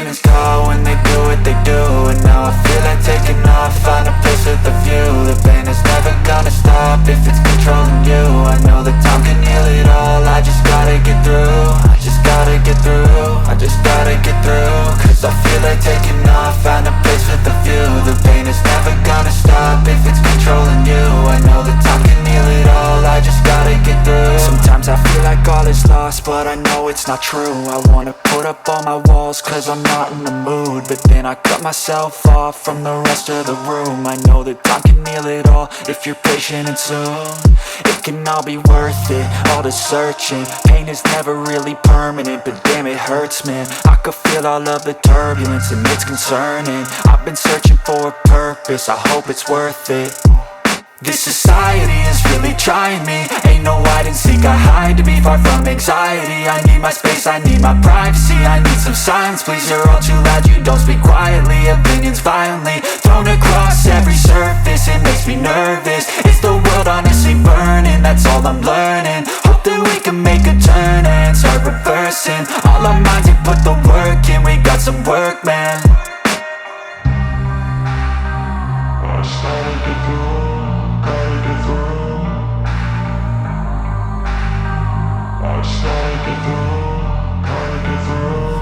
demons call when they do what they do. And now I feel like taking off, find a place with a view. The pain is never gonna stop if it's controlling you. I know that time can heal it all, I just gotta get through. I just gotta get through, I just gotta get through. Cause I feel like taking off, find a place with a view. The pain is never gonna stop if it's controlling you. I know that time can heal it all, I just gotta get through. Sometimes I feel like all is lost, but I know it's not true. I wanna put up all my walls cause I'm not in the mood, but then I cut myself off from the rest of the room. I know that time can heal it all if you're patient and soon. It can all be worth it, all the searching. Pain is never really permanent, but damn it hurts, man. I could feel all of the turbulence and it's concerning. I've been searching for a purpose, I hope it's worth it. This society is really trying me. Ain't no hide and seek, I hide to be far from anxiety. I need my space, I need my privacy. I need some silence, please, you're all too loud. You don't speak quietly, opinions violently thrown across every surface. It makes me nervous, it's the world honestly burning. That's all I'm learning, hope that we can make a turn and start reversing. All our minds, we put the work in, we got some work, man. I started to go.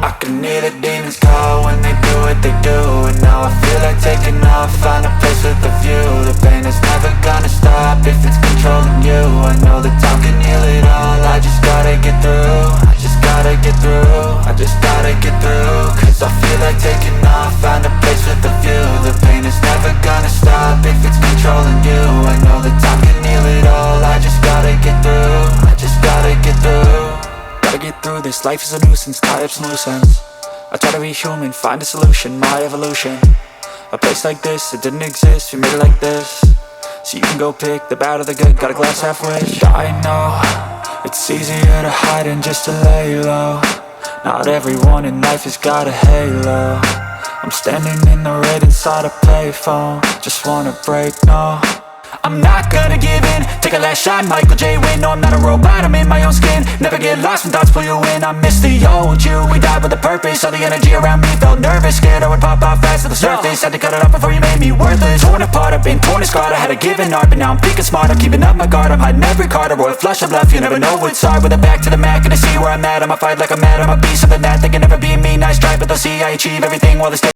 I can hear the demons call when they do what they do. And now I feel like taking off, find a place with a view. The pain is never gonna stop if it's controlling you. I know that time can heal it all, I just gotta get through. I just gotta get through, I just gotta get through. Cause I feel like taking off, find a place with a view. The pain is never gonna stop if it's controlling you. I know that time can heal it all, I just gotta get through. I just gotta get through. Gotta get through this, life is a nuisance, tie up some loose ends. I try to be human, find a solution, my evolution. A place like this, it didn't exist, we made it like this. So you can go pick the bad or the good, got a glass halfway. I know, it's easier to hide than just to lay low. Not everyone in life has got a halo. I'm standing in the red inside a payphone, just wanna break, no. I'm not gonna give in, take a last shot, Michael J. Win. No, I'm not a robot, I'm in my own skin. Never get lost when thoughts pull you in. I miss the old you, we died with a purpose. All the energy around me felt nervous, scared I would pop off fast to the surface. Had to cut it off before you made me worthless. Torn apart, I've been torn and scarred. I had a given art, but now I'm thinking smart. I'm keeping up my guard, I'm hiding every card. A royal flush of love, you never know what's hard. With a back to the mat, gonna see where I'm at. I'ma fight like I'm mad, I'ma be something that they can never be me. Nice try, but they'll see I achieve everything while they stay